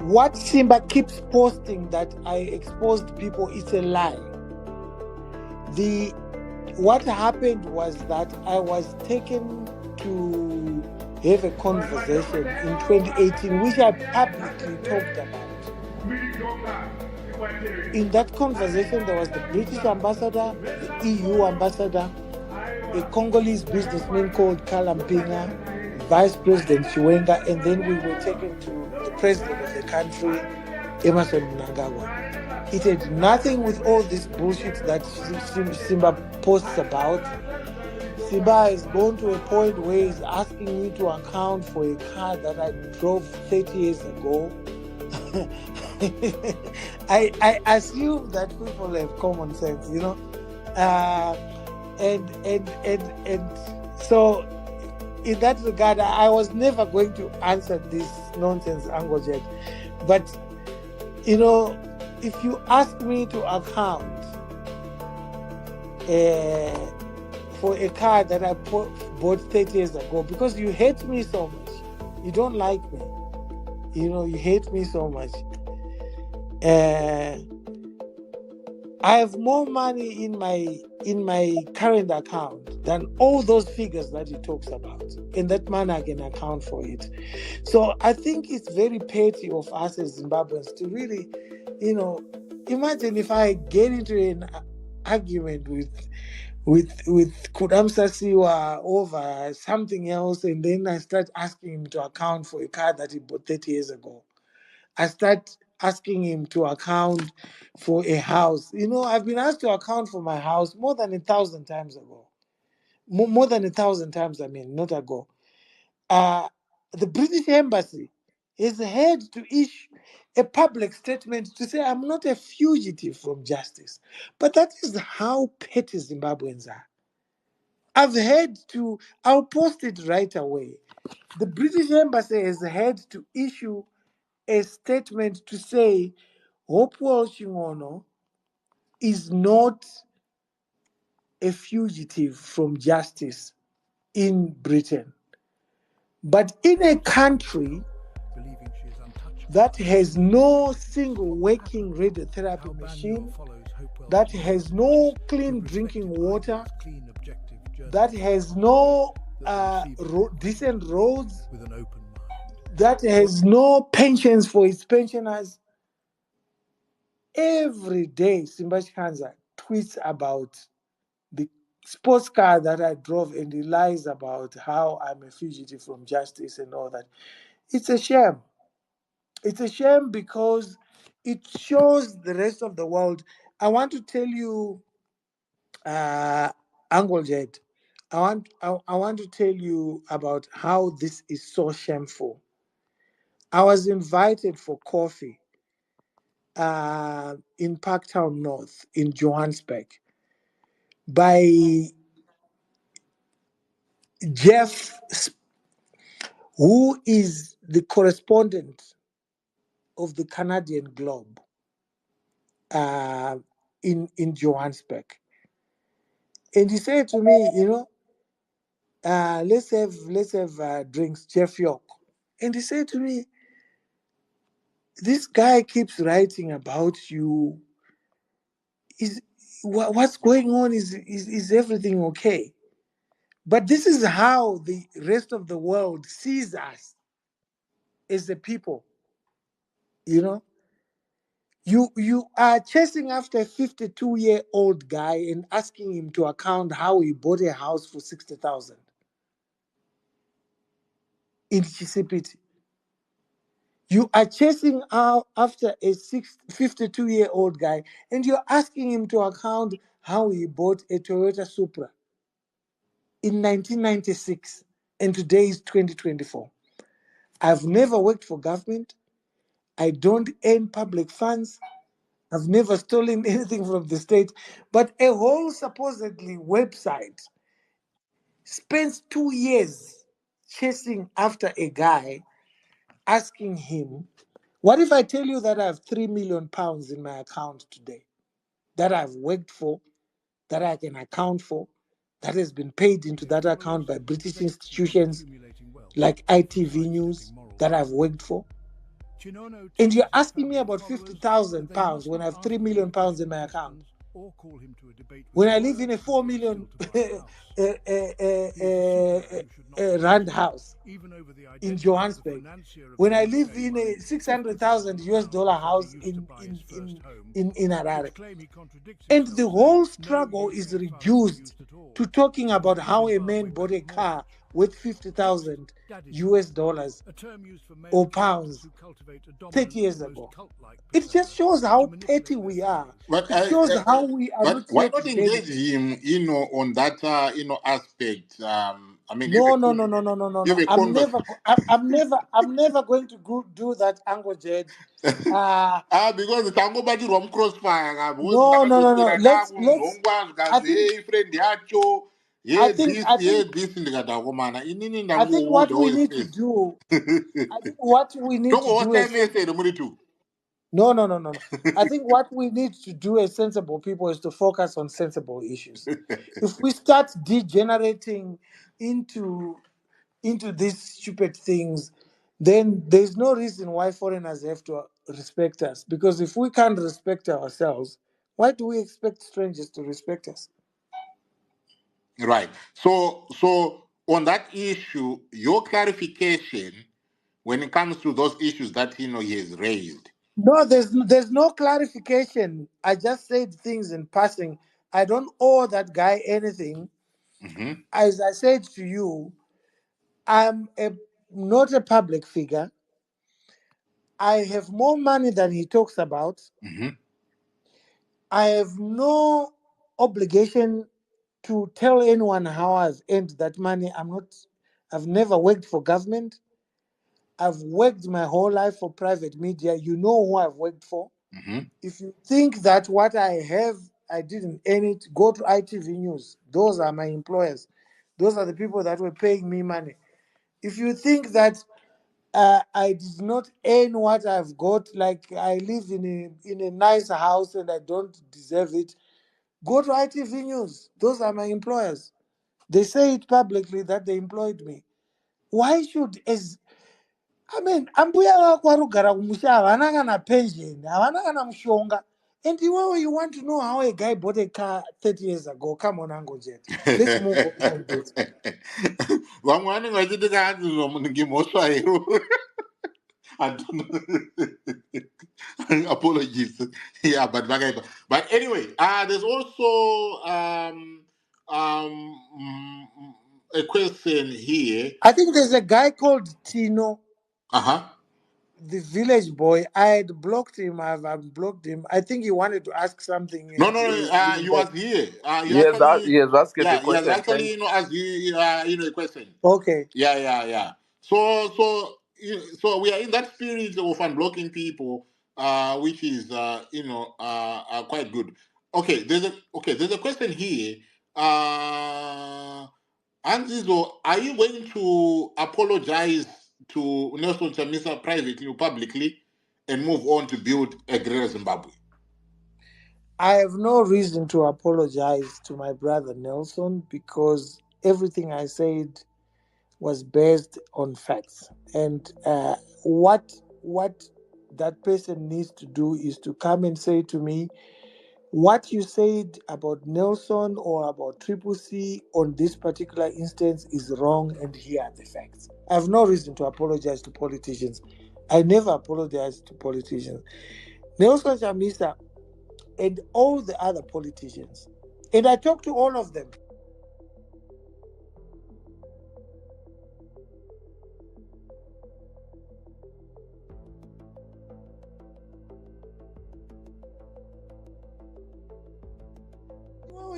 What Simba keeps posting that I exposed people is a lie. What happened was that I was taken to have a conversation in 2018, which I publicly talked about. In that conversation, there was the British ambassador, the EU ambassador, a Congolese businessman called Kalampinga, Vice President Chiwenga, and then we were taken to the president of the country, Emerson Mnangagwa. It had nothing with all this bullshit that Simba posts about. Simba has gone to a point where he's asking me to account for a car that I drove 30 years ago. I assume that people have common sense, you know. And so in that regard, I was never going to answer this nonsense, Angojek. But, you know, if you ask me to account for a car that I bought 30 years ago, because you hate me so much, you don't like me, you know, you hate me so much. I have more money in my current account than all those figures that he talks about. In that manner, I can account for it. So I think it's very petty of us as Zimbabweans to really, you know, imagine if I get into an argument with Kudamsa Siwa over something else, and then I start asking him to account for a car that he bought 30 years ago. I start asking him to account for a house. You know, I've been asked to account for my house more than 1,000 times ago. More than 1,000 times, I mean, not ago. The British Embassy has had to issue a public statement to say I'm not a fugitive from justice. But that is how petty Zimbabweans are. I'll post it right away. The British Embassy has had to issue a statement to say Hopewell Chingono is not a fugitive from justice in Britain. But in a country that has no single working radiotherapy machine, that has no clean drinking water, that has no decent roads, that has no pensions for its pensioners, every day Simba Shikanza tweets about the sports car that I drove, and he lies about how I'm a fugitive from justice and all that. It's a shame. It's a shame because it shows the rest of the world. I want to tell you, Angoljet, I want to tell you about how this is so shameful. I was invited for coffee in Parktown North in Johannesburg by Jeff, who is the correspondent of the Canadian Globe in Johannesburg. And he said to me, you know, let's have drinks, Jeff York. And he said to me, this guy keeps writing about you. What's going on? Is everything okay? But this is how the rest of the world sees us as the people. You know, you are chasing after a 52-year-old guy and asking him to account how he bought a house for 60,000 in Chisipiti. You are chasing after a 52-year-old guy, and you're asking him to account how he bought a Toyota Supra in 1996, and today is 2024. I've never worked for government. I don't earn public funds. I've never stolen anything from the state. But a whole supposedly website spends 2 years chasing after a guy, asking him, what if I tell you that I have £3 million in my account today, that I've worked for, that I can account for, that has been paid into that account by British institutions like ITV News that I've worked for? And you're asking me about £50,000 when I have £3 million in my account. When I live in a 4 million rand house in Johannesburg, when I live in a $600,000 house in Harare, and the whole struggle is reduced to talking about how a man bought a car worth $50,000 or pounds 30 years ago. It just shows how petty we are. But It shows how we are not why yet not engage ready. him, on that, aspect? I mean, No. have a I'm never going to do that, Uncle Jed. Because the tango badi rom crossfire. No. Let's. I think. Friend yacho. I think. I think. This ndikatakomana. Inini I think ndangu what the we whole need to space. do. I think what we need to do is. No. I think what we need to do as sensible people is to focus on sensible issues. If we start degenerating into these stupid things, then there's no reason why foreigners have to respect us. Because if we can't respect ourselves, why do we expect strangers to respect us? Right. So on that issue, your clarification when it comes to those issues that he has raised. No, there's no clarification. I just said things in passing. I don't owe that guy anything. Mm-hmm. As I said to you, I'm not a public figure. I have more money than he talks about. Mm-hmm. I have no obligation to tell anyone how I've earned that money. I've never worked for government. I've worked my whole life for private media. You know who I've worked for. Mm-hmm. If you think that what I have, I didn't earn it, go to ITV News. Those are my employers. Those are the people that were paying me money. If you think that I did not earn what I've got, like I live in a nice house and I don't deserve it, go to ITV News. Those are my employers. They say it publicly that they employed me. Why should ambuya vako varikugara kumusha havana kana pension, havana kana mushonga. And you want to know how a guy bought a car 30 years ago? Come on, Uncle Jet. Let's move on from this. I don't know. Apologies. Yeah, but anyway, there's also a question here. I think there's a guy called Tino. The village boy. I had blocked him. I've unblocked him. I think he wanted to ask something. No, he was here. He has asked yeah, a question. he has actually, asked you, a question. Okay. Yeah. So we are in that spirit of unblocking people, which is quite good. Okay, there's a question here. Anzizo, are you going to apologize to Nelson Chamisa privately or publicly and move on to build a greater Zimbabwe? I have no reason to apologize to my brother Nelson because everything I said was based on facts. And what that person needs to do is to come and say to me, what you said about Nelson or about Triple C on this particular instance is wrong, and here are the facts. I have no reason to apologize to politicians. I never apologize to politicians. Nelson Chamisa and all the other politicians, and I talk to all of them.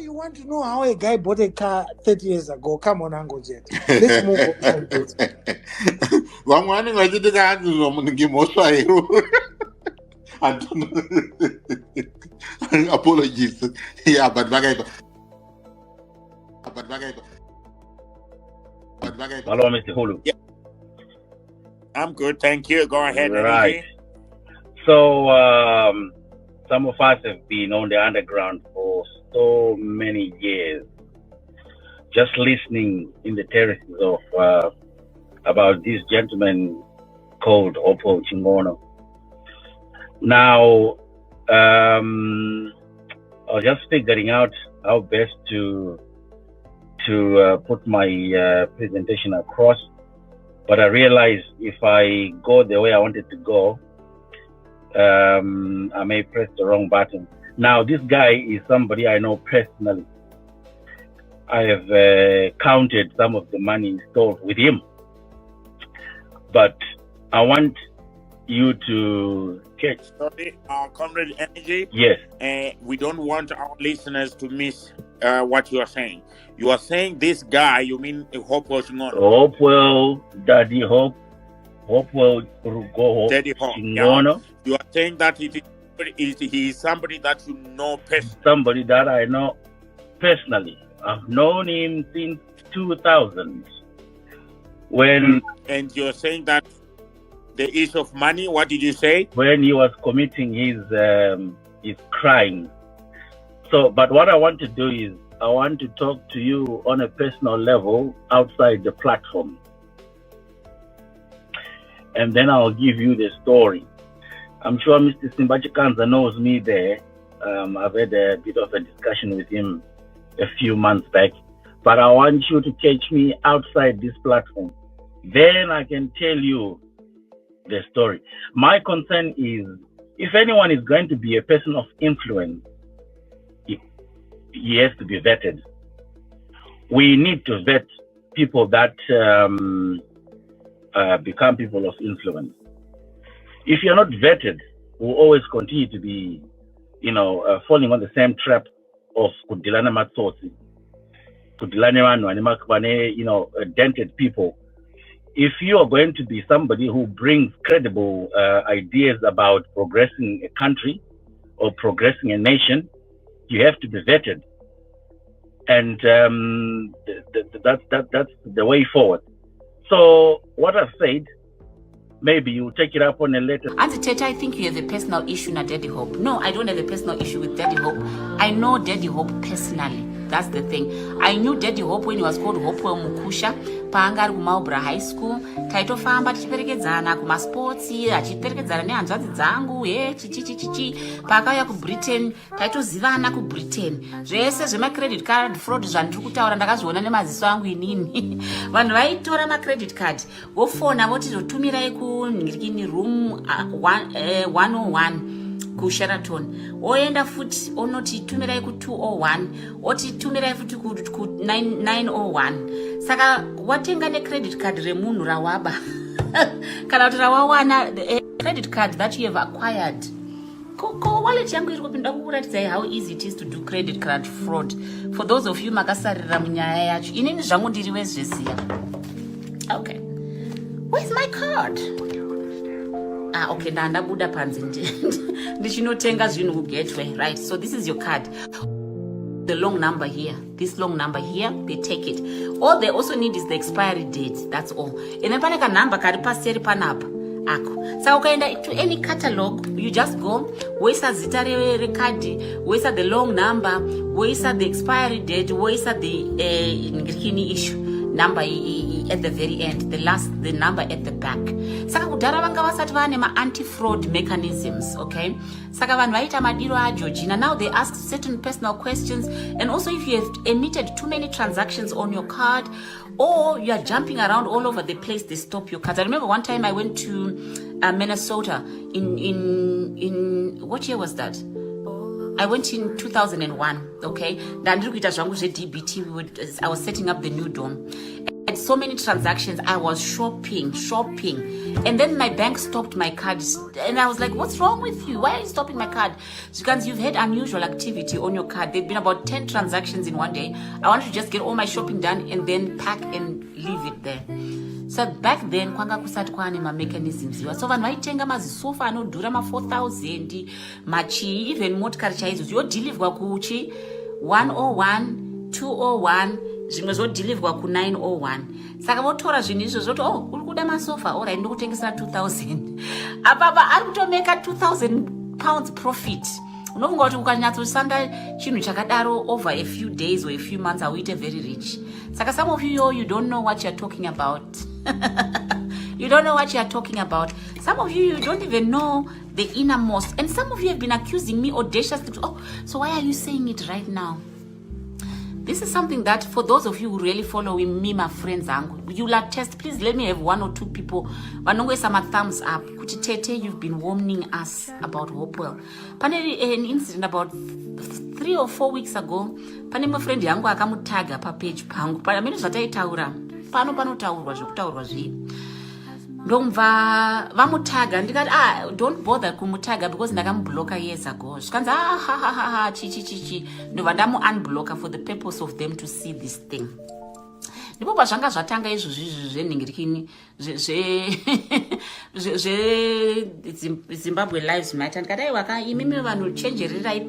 You want to know how a guy bought a car 30 years ago? Come on, Uncle Jet. Let's move on from this. I don't know. Apologies. Yeah, but Hello, Mr. Hulu. Yeah. I'm good, thank you. Go ahead. Right. Energy. So, some of us have been on the underground for so many years, just listening in the terraces of about this gentleman called Opo Chingono. Now, I was just figuring out how best to put my presentation across, but I realized if I go the way I wanted to go, I may press the wrong button. Now, this guy is somebody I know personally. I have counted some of the money stored with him, but I want you to catch. Sorry, Comrade Energy. Yes. We don't want our listeners to miss what you are saying. You are saying this guy, you mean Hopewell Chingono? Hopewell, Daddy Hope, Hopewell Rugo Daddy Hope. Chingono. Yeah. You are saying that he is somebody that you know personally. Somebody that I know personally. I've known him since 2000. And you're saying that the issue of money, what did you say? When he was committing his crime. So, but what I want to do is, I want to talk to you on a personal level outside the platform. And then I'll give you the story. I'm sure Mr. Simbachikanza knows me there. I've had a bit of a discussion with him a few months back. But I want you to catch me outside this platform. Then I can tell you the story. My concern is, if anyone is going to be a person of influence, he has to be vetted. We need to vet people that become people of influence. If you're not vetted, we'll always continue to be, falling on the same trap of kudilana matsotsi, kudilana dented people. If you are going to be somebody who brings credible ideas about progressing a country or progressing a nation, you have to be vetted, and that's the way forward. So what I've said, maybe you take it up on a later. Auntie Tete, I think you have a personal issue with Daddy Hope. No, I don't have a personal issue with Daddy Hope. I know Daddy Hope personally. That's the thing. I knew Daddy Hope when he was called Hopewell Mukusha. Panga ari kumaubra high school. Taitofamba tichiperekedzana kumasports, achiperekedzana nehanzvadzi dzangu, chichichichichi. Pakauya kuBritain, taitozivana kuBritain. Zvese zvemacredit card fraud zvandiri kutaura ndakazviona nemaziso angu inini. Vanhu vaitora macredit card, vofona voti zotumirai kunhirikini room 101. kuSheraton oenda futi onoti tumirai ku201 oti tumirai futi ku901. Saka watenga necredit card remunhu rawaba kana kuti rawawana credit card that you have acquired. Ko wallet yangu iri kupinda kukuratidzai how easy it is to do credit card fraud. For those of you makasarira munyaya yacho, inini zvangu ndiri wezveziya. Okay, where's my card? Okay, ndabuda panze ndichinotenga zvinhu kuGateway, right? So this is your card. The long number here, this long number here, they take it. All they also need is the expiry date, that's all. And then pane ka number kari paseri panapa ako. So ukaenda to any catalog, you just go, woisa zita recard, woisa the long number, woisa the expiry date, woisa the issue number at the very end, the number at the back. Saka kudhara vanga vasati vane anti-fraud mechanisms, okay? Saka vanhu vaita madiro aJeorgina. Now they ask certain personal questions, and also if you have emitted too many transactions on your card, or you are jumping around all over the place, they stop your cards. I remember one time I went to Minnesota in what year was that? I went in 2001, okay? I was setting up the new dome. And so many transactions, I was shopping. And then my bank stopped my card. And I was like, what's wrong with you? Why are you stopping my card? Because you've had unusual activity on your card. There've been about 10 transactions in one day. I wanted to just get all my shopping done and then pack and leave it there. So back then, kwanga kusati kwane mechanisms. So vanhu vaitenga mazisofa anodhura ma4,000, machi, even motikari chaidzo yodhilivwa kuchi 101, 201, zvimwe zvodhilivwa ku901. Saka votora zvinhu izvo zvoti, uri kuda masofa, alright, ndikutengesera 2,000. Apapa ari kutomeka 2,000 pounds profit. Unofunga kuti ukanyatsosanda chinhu chakadaro over a few days or a few months, auite very rich. Saka some of you don't know what you're talking about. You don't know what you are talking about. Some of you don't even know the innermost. And some of you have been accusing me audaciously. Oh, so why are you saying it right now? This is something that for those of you who really follow me, my friends, you'll attest. Please let me have 1 or 2 people. Vanongwe sama thumbs up. Kuti Tete, you've been warning us about Hopewell. Pane an incident about 3 or 4 weeks ago. Pane my friend yangu akamutaga pa page pangu. Pamene zvataitaura. Panotaurwa zvekutaurwa zvii. Ndomva vamutaga ndikati don't bother kumutaga because ndakamublocker years ago. Zvikanzi chichi ndobva ndamu-unblocker for the purpose of them to see this thing. Ndipo pazvanga zvatanga izvozvi zvenhingirikini Zimbabwe Lives Matter ndikati aiwa imimi vanhu chenjererai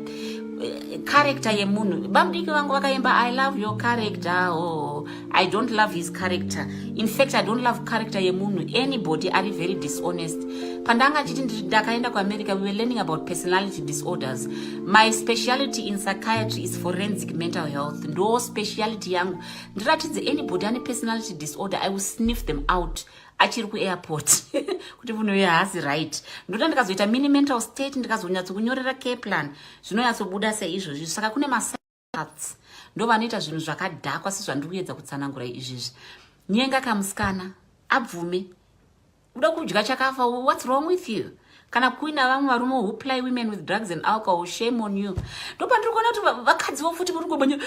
character yemunhu. Bamudiki vangu vakaimba I love your character. Oh, I don't love his character. In fact, I don't love character yemunhu. Anybody are very dishonest. Pandanga chiti ndakaenda kuAmerica, we were learning about personality disorders. My specialty in psychiatry is forensic mental health. Ndo specialty yangu. Ndiratidze anybody ane personality disorder, I will sniff them out. Achiri kuairport kuti munhu uyu haasi right. Ndoda ndikazoita mini mental state, ndikazonyatsokunyorera care plan, zvinonyatsobuda seizvozvi. Saka kune masats ndo vanoita zvinhu zvakadhakwa sezvandiri kuedza kutsanangura izvizvi. Nyenga kamusikana abvume uda kudya chakafa, what's wrong with you? Kana kuina vamwe varume who ply women with drugs and alcohol, shame on you. Ndopandiri kuona kuti vakadzi vofuti muri kubanya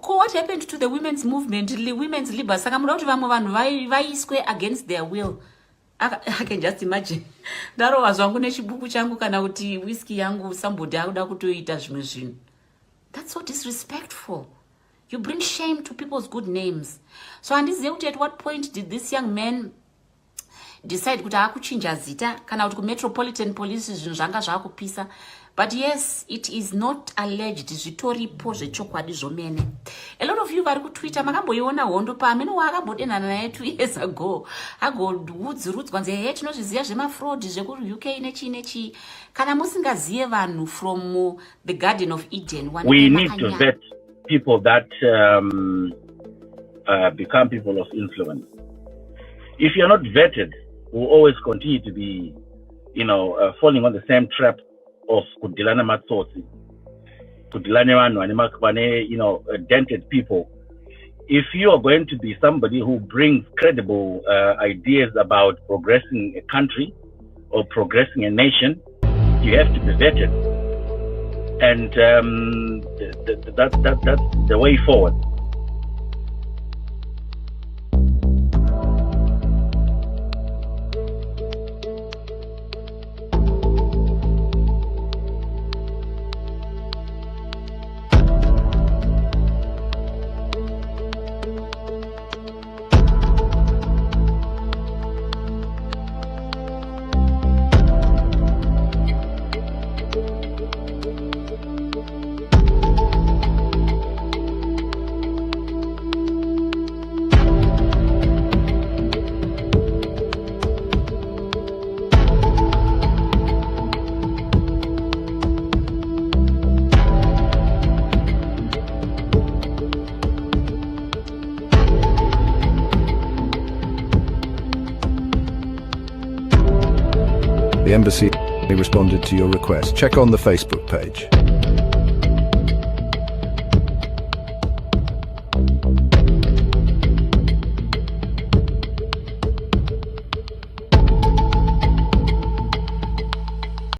what happened to the women's movement, women's liberty. Saka muda kuti vamwe vanhu vaiswe against their will. I can just imagine. Ndarova zvangu nechibuku changu kana kuti whiskey yangu somebody akuda kutoita zvimwe zvinhu. That's so disrespectful. You bring shame to people's good names. So handizive kuti at what point did this young man decide kuti akuchinja zita kana kuti kumetropolitan police zvinhu zvanga zvakupisa. But yes, it is not alleged. Zvitoripo zvechokwadi zvomene. A lot of you vari kutwitter makamboiona hondo paamene waakabodenana naye 2 years ago agoudzurudzwa nze he tinozviziva zvemafraud zvekuri UK nechi kana musingazive vanhu from the Garden of Eden. We need to vet people that become people of influence. If you're not vetted, we'll always continue to be, falling on the same trap of kudilana matsotsi, kudilana vanhu dented people. If you are going to be somebody who brings credible ideas about progressing a country or progressing a nation, you have to be vetted, and that's the way forward. The embassy responded to your request. Check on the Facebook page.